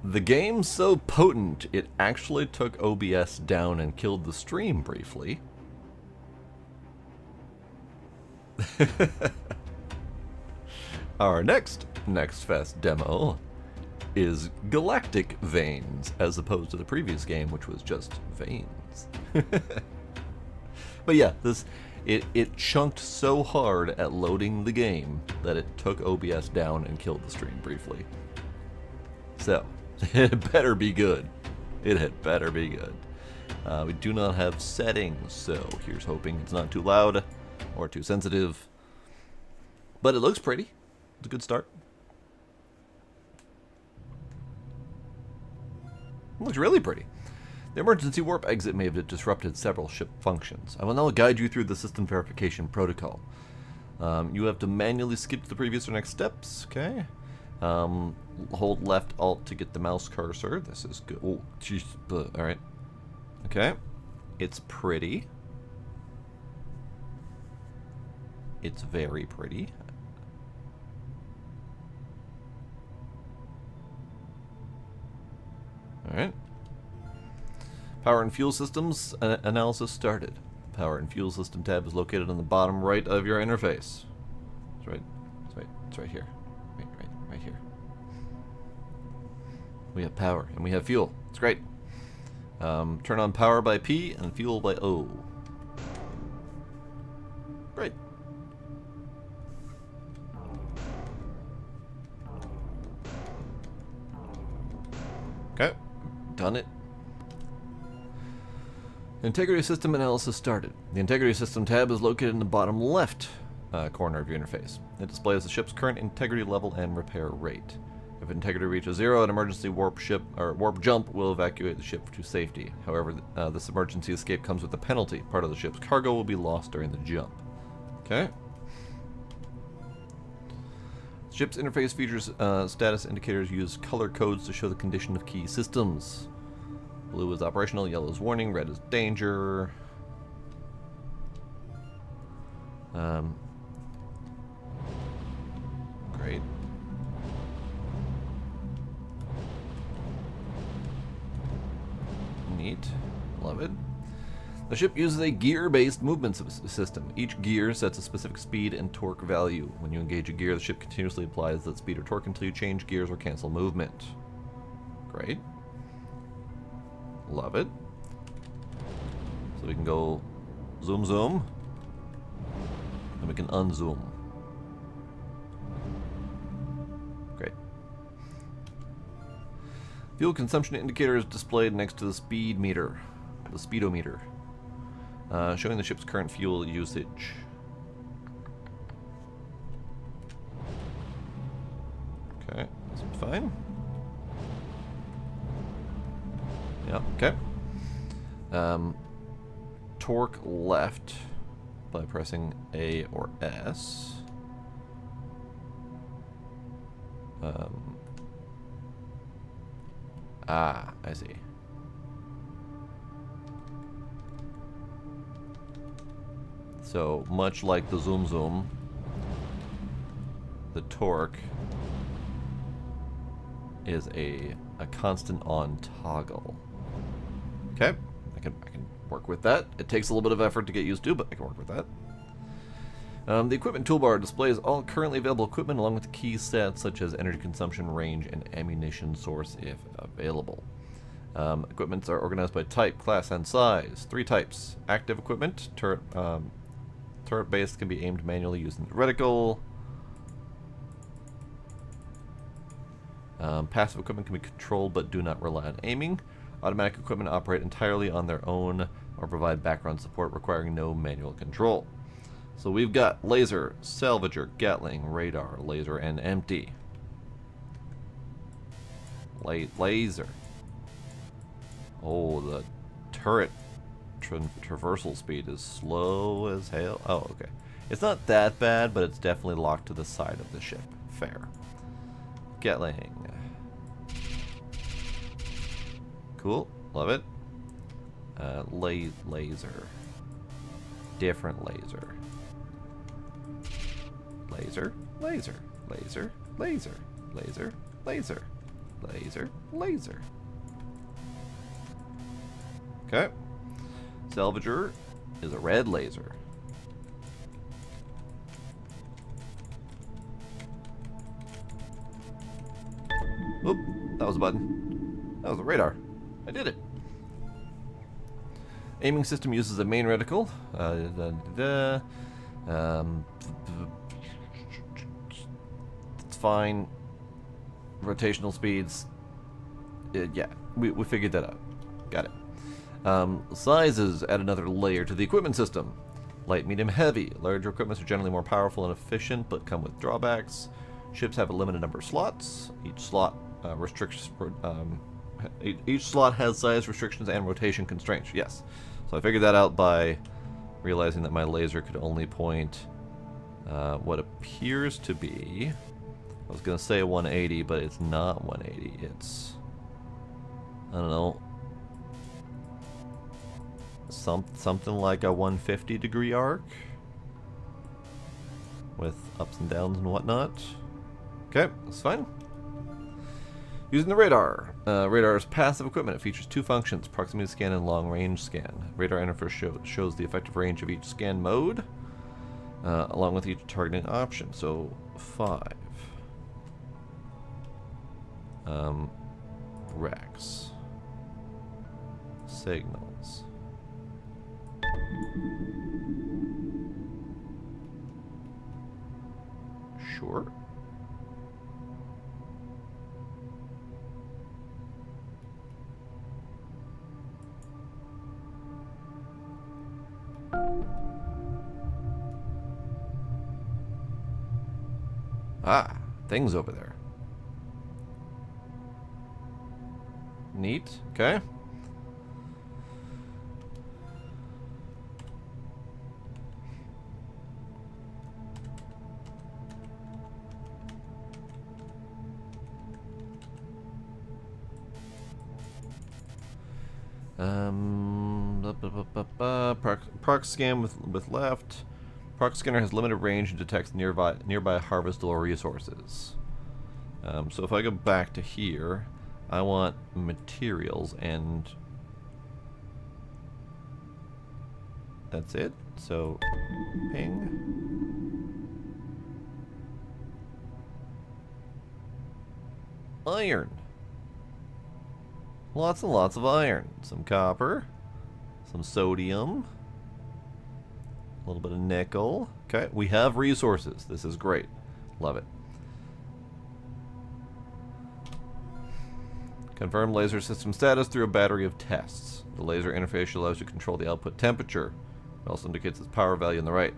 The game's so potent, it actually took OBS down and killed the stream briefly. Our next Fest demo is Galactic Veins, as opposed to the previous game, which was just veins. But yeah, it chunked so hard at loading the game that it took OBS down and killed the stream briefly. So, it better be good. It had better be good. We do not have settings, so here's hoping it's not too loud or too sensitive. But it looks pretty. It's a good start. It looks really pretty. The emergency warp exit may have disrupted several ship functions. I will now guide you through the system verification protocol. You have to manually skip to the previous or next steps, okay? Hold left alt to get the mouse cursor. This is good. Oh, jeez. Alright. Okay. It's pretty. It's very pretty. Alright. Power and fuel systems analysis started. Power and fuel system tab is located on the bottom right of your interface. It's right. It's right here. Right here. We have power and we have fuel. It's great. Turn on power by P and fuel by O. Great. Okay. Done it. Integrity system analysis started. The integrity system tab is located in the bottom left corner of your interface. It displays the ship's current integrity level and repair rate. If integrity reaches 0, an emergency warp jump will evacuate the ship to safety. However, this emergency escape comes with a penalty. Part of the ship's cargo will be lost during the jump. Okay. Ship's interface features status indicators use color codes to show the condition of key systems. Blue is operational, yellow is warning, red is danger. Great. Neat. Love it. The ship uses a gear-based movement system. Each gear sets a specific speed and torque value. When you engage a gear, the ship continuously applies that speed or torque until you change gears or cancel movement. Great. Love it. So we can go zoom zoom, and we can unzoom. Great. Fuel consumption indicator is displayed next to the speed meter, the speedometer, showing the ship's current fuel usage. Okay, seems fine. Yeah, okay. Torque left by pressing A or S. I see. So, much like the zoom zoom, the torque is a constant on toggle. Okay, I can work with that. It takes a little bit of effort to get used to, but I can work with that. The equipment toolbar displays all currently available equipment along with key stats such as energy consumption, range, and ammunition source if available. Equipments are organized by type, class, and size. 3 types. Active equipment, turret base can be aimed manually using the reticle. Passive equipment can be controlled but do not rely on aiming. Automatic equipment operate entirely on their own or provide background support requiring no manual control. So we've got laser, salvager, Gatling, radar, laser, and empty. Laser. Oh, the turret traversal speed is slow as hell. Oh, okay. It's not that bad, but it's definitely locked to the side of the ship. Fair. Gatling. Cool. Love it. Laser. Different laser. Laser. Laser. Laser. Laser. Laser. Laser. Laser. Laser. Okay. Salvager is a red laser. Oop, that was a button. That was a radar. I did it. Aiming system uses a main reticle. It's fine. Rotational speeds. Yeah, we figured that out. Got it. Sizes add another layer to the equipment system. Light, medium, heavy. Larger equipments are generally more powerful and efficient, but come with drawbacks. Ships have a limited number of slots. Each slot restricts. Each slot has size restrictions and rotation constraints. Yes, so I figured that out by realizing that my laser could only point what appears to be. I was gonna say 180, but it's not 180. It's, I don't know, something like a 150 degree arc with ups and downs and whatnot. Okay, that's fine. Using the radar. Radar is passive equipment. It features two functions, proximity scan and long range scan. Radar interface shows the effective range of each scan mode, along with each targeting option. So 5. Rex. Signals. Sure. Ah, things over there. Neat. Okay. Proc scan with left. Proc scanner has limited range and detects nearby harvestable resources. So if I go back to here, I want materials, and that's it. So ping. Iron. Lots and lots of iron. Some copper. Some sodium. A little bit of nickel. Okay, we have resources. This is great. Love it. Confirm laser system status through a battery of tests. The laser interface allows you to control the output temperature. It also indicates its power value on the right.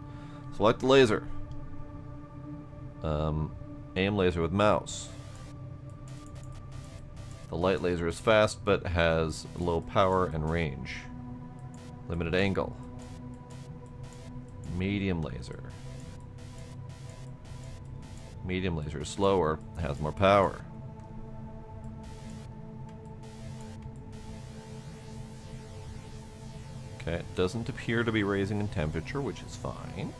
Select the laser. Aim laser with mouse. The light laser is fast but has low power and range. Limited angle. Medium laser. Medium laser is slower, has more power. Okay, it doesn't appear to be raising in temperature, which is fine.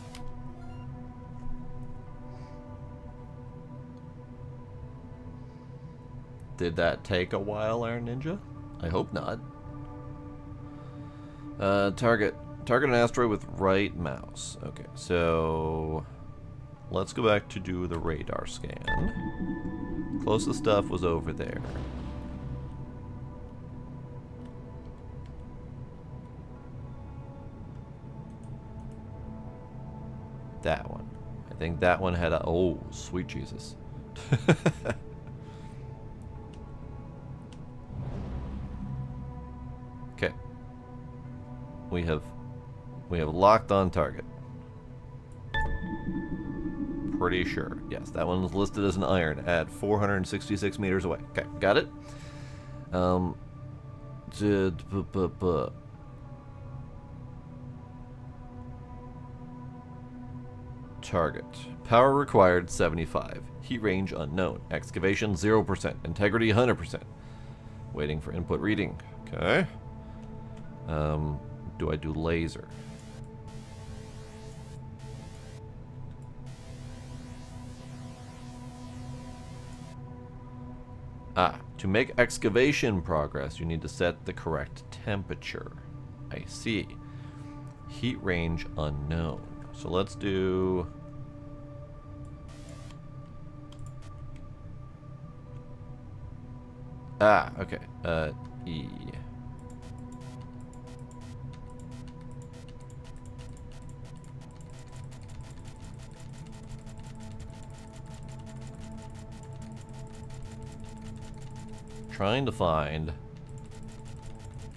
Did that take a while, Iron Ninja? I hope not. Target an asteroid with right mouse. Okay, so let's go back to do the radar scan. Closest stuff was over there. That one. I think that one had a... Oh, sweet Jesus. Okay. We have locked on target. Pretty sure. Yes, that one was listed as an iron at 466 meters away. Okay, got it. Target. Power required 75. Heat range unknown. Excavation 0%. Integrity 100%. Waiting for input reading. Okay. Do I do laser? Ah, To make excavation progress, you need to set the correct temperature. I see. Heat range unknown. So let's do... Ah, okay. E. Trying to find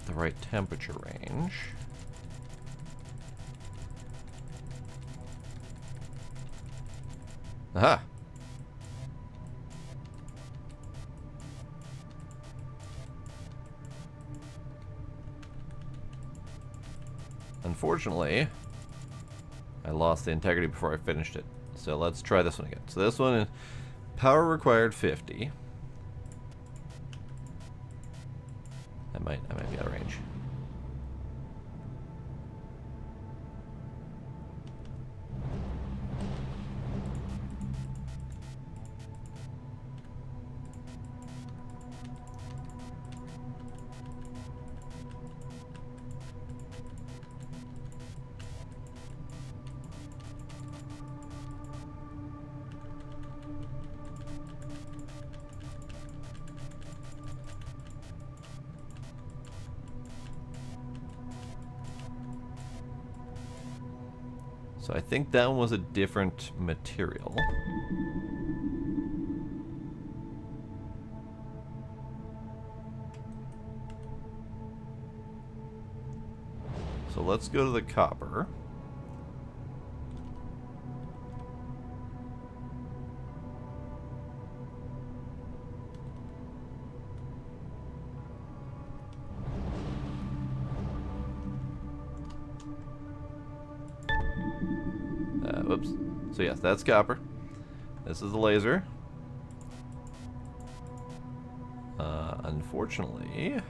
the right temperature range. Aha! Unfortunately, I lost the integrity before I finished it. So let's try this one again. So this one is power required 50. I might be out of range. So I think that one was a different material. So let's go to the copper. Whoops. So yes, that's copper. This is the laser. Unfortunately...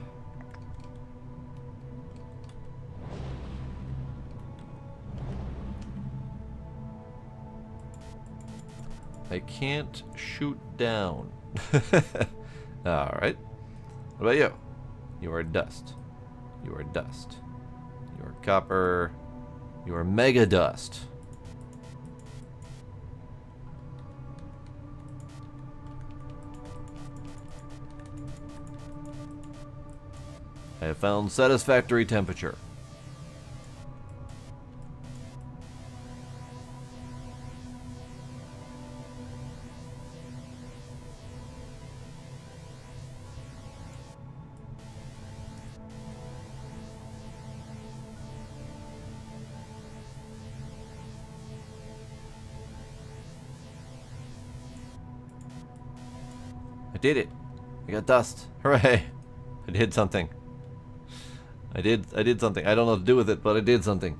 I can't shoot down. Alright. What about you? You are dust. You are dust. You are copper. You are mega dust. I have found satisfactory temperature. I did it. I got dust. Hooray. I did something. I did something. I don't know what to do with it, but I did something.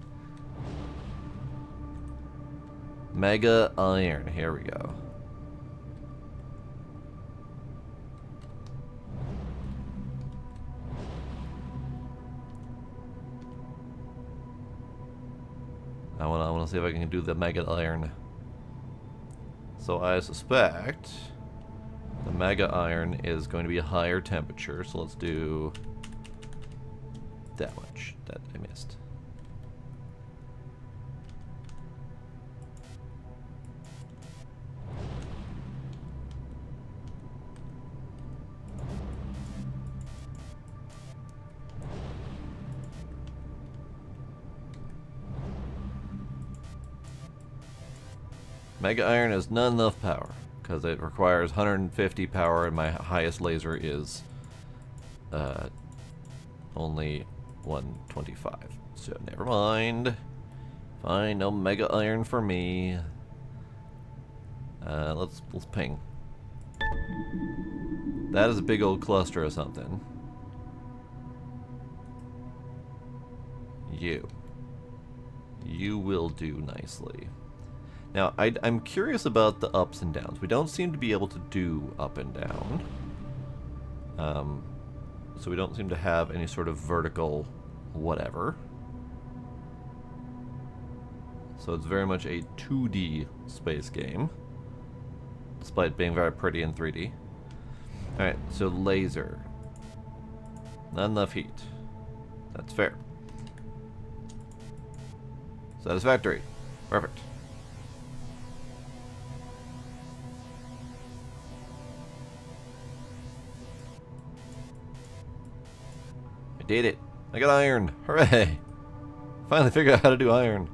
Mega iron. Here we go. I wanna see if I can do the mega iron. So I suspect the mega iron is going to be a higher temperature. So let's do that much. That I missed. Mega iron is not enough power because it requires 150 power, and my highest laser is only 125. So never mind. Fine, no mega iron for me. Let's ping. That is a big old cluster of something. You will do nicely. Now, I'm curious about the ups and downs. We don't seem to be able to do up and down. So we don't seem to have any sort of vertical whatever. So it's very much a 2D space game, despite being very pretty in 3D. Alright, so laser. Not enough heat. That's fair. Satisfactory. Perfect. I did it. I got iron. Hooray. Finally figured out how to do iron.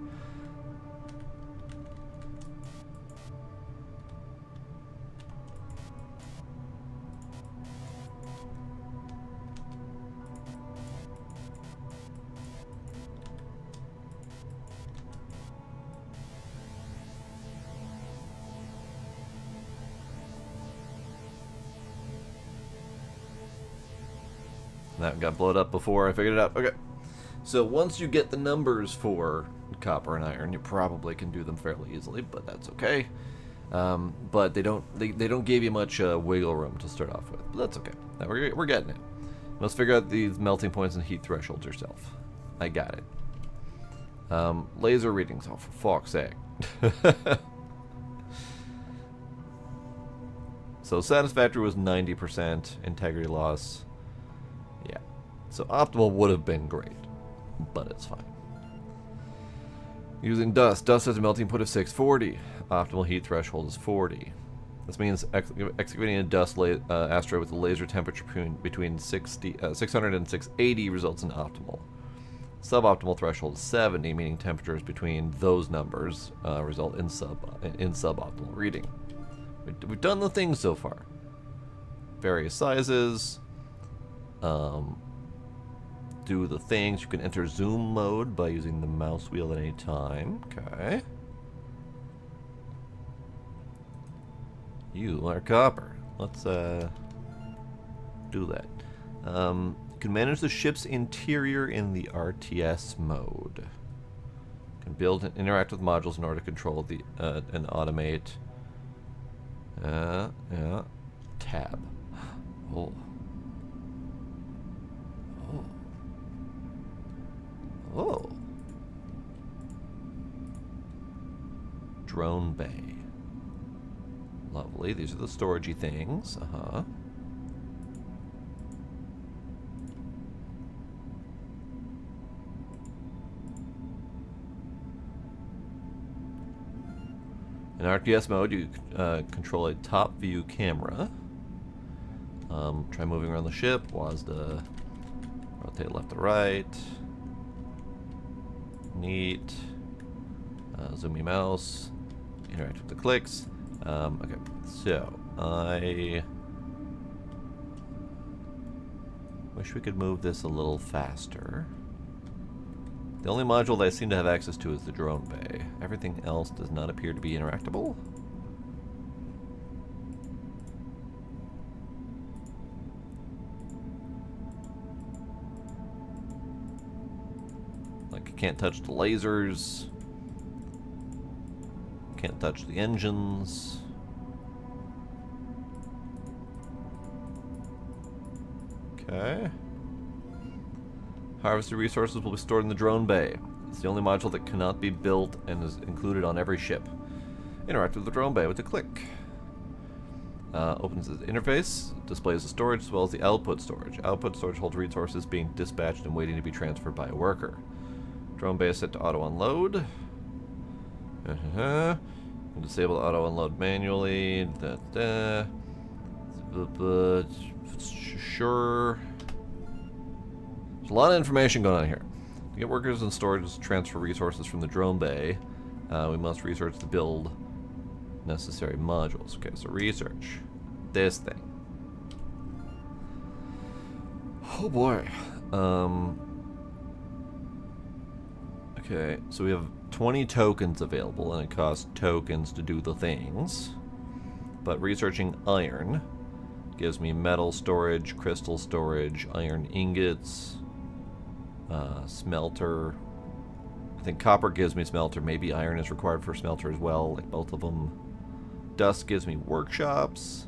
That got blown up before I figured it out. Okay. So once you get the numbers for copper and iron, you probably can do them fairly easily, but that's okay. But they don't give you much wiggle room to start off with, but that's okay. Now we're getting it. Let's figure out these melting points and heat thresholds yourself. I got it. Laser readings. Oh, for fuck's sake. So satisfactory was 90%. Integrity loss. Yeah. So optimal would have been great, but it's fine. Using dust. Dust has a melting point of 640. Optimal heat threshold is 40. This means excavating a dust asteroid with a laser temperature between 600 and 680 results in optimal. Suboptimal threshold is 70, meaning temperatures between those numbers result in suboptimal reading. We've done the things so far. Various sizes. Do the things. You can enter zoom mode by using the mouse wheel at any time. Okay. You are copper. Let's do that. You can manage the ship's interior in the RTS mode. You can build and interact with modules in order to control the and automate. Yeah. Tab. Oh. Oh. Drone bay. Lovely. These are the storagey things. Uh-huh. In RTS mode, you control a top view camera. Try moving around the ship. WASD. Rotate left to right. Neat. Zoom your mouse. Interact with the clicks. Okay, so I wish we could move this a little faster. The only module that I seem to have access to is the drone bay. Everything else does not appear to be interactable. Like, I can't touch the lasers. Can't touch the engines. Okay. Harvested resources will be stored in the drone bay. It's the only module that cannot be built and is included on every ship. Interact with the drone bay with a click. Opens the interface, displays the storage as well as the output storage. Output storage holds resources being dispatched and waiting to be transferred by a worker. Drone bay is set to auto unload. Disable auto unload manually. Sure. There's a lot of information going on here. To get workers and storage to transfer resources from the drone bay, we must research to build necessary modules. Okay, so research this thing. Oh boy. Okay, so we have 20 tokens available, and it costs tokens to do the things. But researching iron gives me metal storage, crystal storage, iron ingots, smelter. I think copper gives me smelter. Maybe iron is required for smelter as well, like both of them. Dust gives me workshops,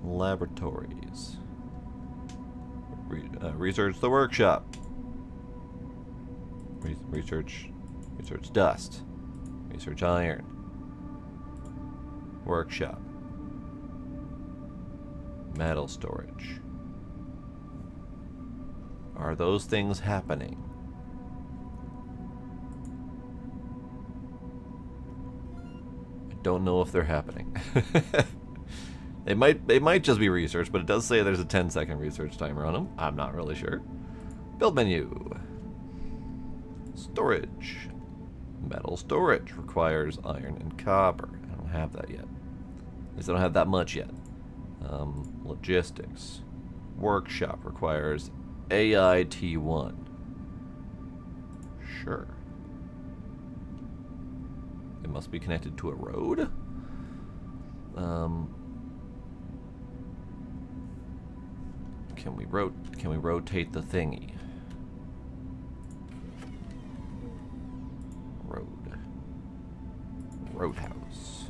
laboratories. Research the workshop. Research dust. Research iron. Workshop. Metal storage. Are those things happening? I don't know if they're happening. They might just be research, but it does say there's a 10-second research timer on them. I'm not really sure. Build menu. Storage. Metal storage requires iron and copper. I don't have that yet. At least I don't have that much yet. Logistics. Workshop requires AIT1. Sure. It must be connected to a road? Can we rotate the thingy? Roadhouse.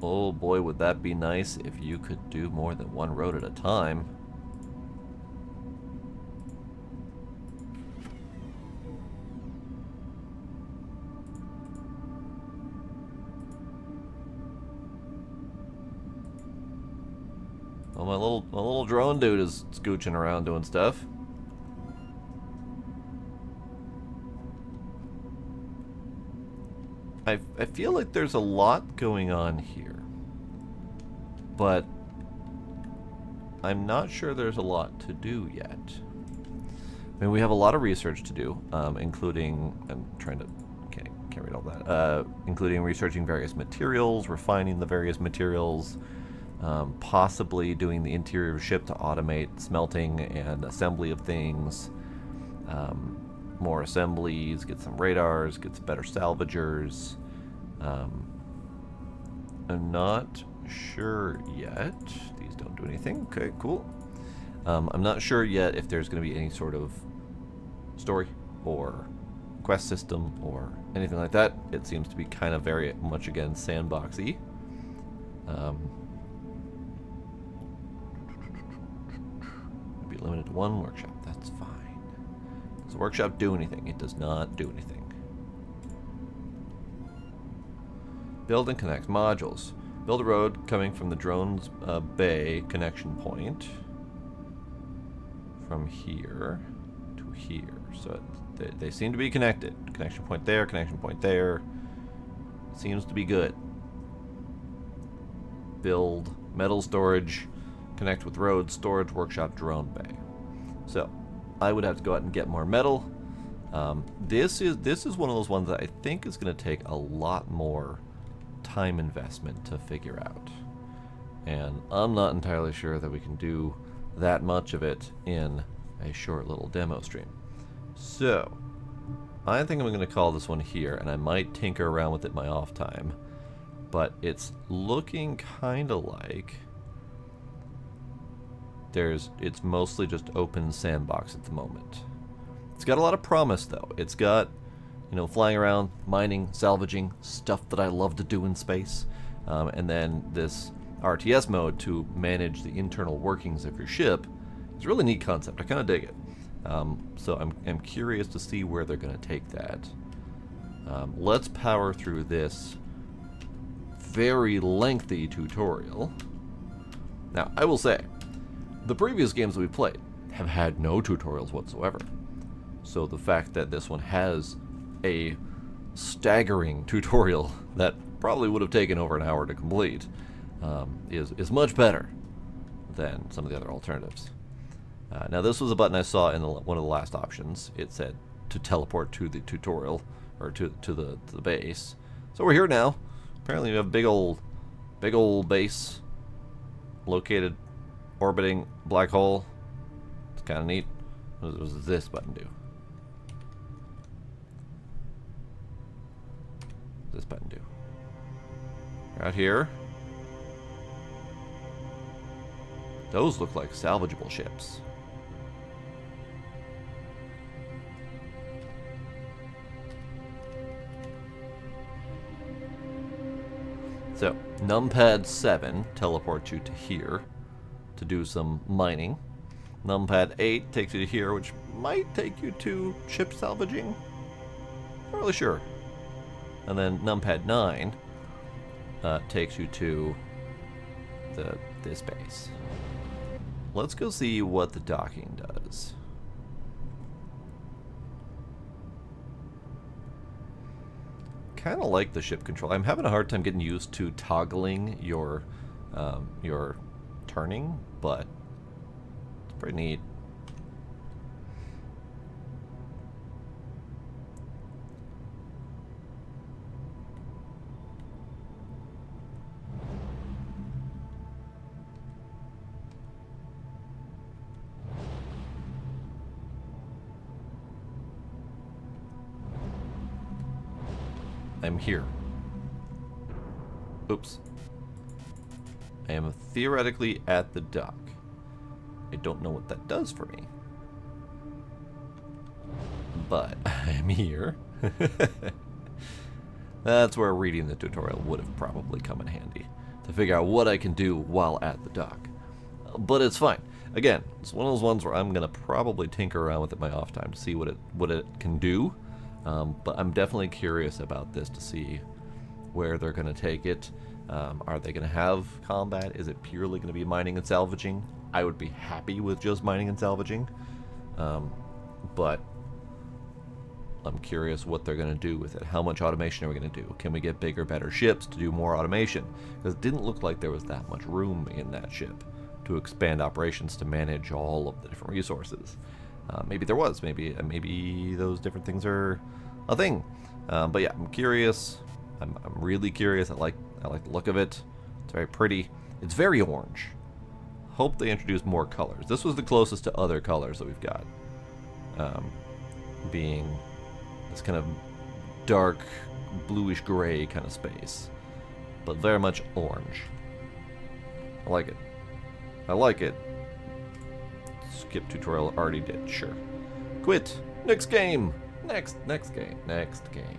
Oh boy, would that be nice if you could do more than one road at a time. Well, my little drone dude is scooching around doing stuff. I feel like there's a lot going on here, but I'm not sure there's a lot to do yet. I mean, we have a lot of research to do, including, I'm trying to, can't read all that, including researching various materials, refining the various materials, possibly doing the interior of the ship to automate smelting and assembly of things, more assemblies, get some radars, get some better salvagers. I'm not sure yet. These don't do anything. Okay, cool. I'm not sure yet if there's going to be any sort of story or quest system or anything like that. It seems to be kind of very much, again, sandboxy. Be limited to one workshop. That's fine. Does the workshop do anything? It does not do anything. Build and connect modules. Build a road coming from the drone's bay connection point from here to here. So they seem to be connected. Connection point there, connection point there. Seems to be good. Build metal storage, connect with road, storage, workshop, drone bay. So I would have to go out and get more metal. This is one of those ones that I think is going to take a lot more time investment to figure out, and I'm not entirely sure that we can do that much of it in a short little demo stream. So I think I'm going to call this one here, and I might tinker around with it in my off time, but it's looking kind of like it's mostly just open sandbox at the moment. It's got a lot of promise though. It's got, you know, flying around, mining, salvaging, stuff that I love to do in space. And then this RTS mode to manage the internal workings of your ship is a really neat concept. I kind of dig it. So I'm curious to see where they're going to take that. Let's power through this very lengthy tutorial. Now, I will say, the previous games that we played have had no tutorials whatsoever. So the fact that this one has a staggering tutorial that probably would have taken over an hour to complete is much better than some of the other alternatives. Now this was a button I saw in one of the last options. It said to teleport to the tutorial, or to the base. So we're here now. Apparently we have a big old base located orbiting black hole. It's kind of neat. What does this button do? This button do? Right here. Those look like salvageable ships. So, numpad 7 teleports you to here to do some mining. Numpad 8 takes you to here, which might take you to ship salvaging. Not really sure. And then numpad 9 takes you to this base. Let's go see what the docking does. Kind of like the ship control. I'm having a hard time getting used to toggling your turning, but it's pretty neat. I'm here. Oops. I am theoretically at the dock. I don't know what that does for me. But I'm here. That's where reading the tutorial would have probably come in handy, to figure out what I can do while at the dock. But it's fine. Again, it's one of those ones where I'm going to probably tinker around with it in my off time to see what it can do. But I'm definitely curious about this to see where they're going to take it. Are they going to have combat? Is it purely going to be mining and salvaging? I would be happy with just mining and salvaging. But I'm curious what they're going to do with it. How much automation are we going to do? Can we get bigger, better ships to do more automation? Because it didn't look like there was that much room in that ship to expand operations to manage all of the different resources. Maybe there was. Maybe those different things are a thing. But yeah, I'm curious. I'm really curious. I like the look of it. It's very pretty. It's very orange. Hope they introduce more colors. This was the closest to other colors that we've got. Being this kind of dark bluish gray kind of space, but very much orange. I like it. I like it. Skip tutorial already did. Sure. Quit. Next game. Next game. Next game.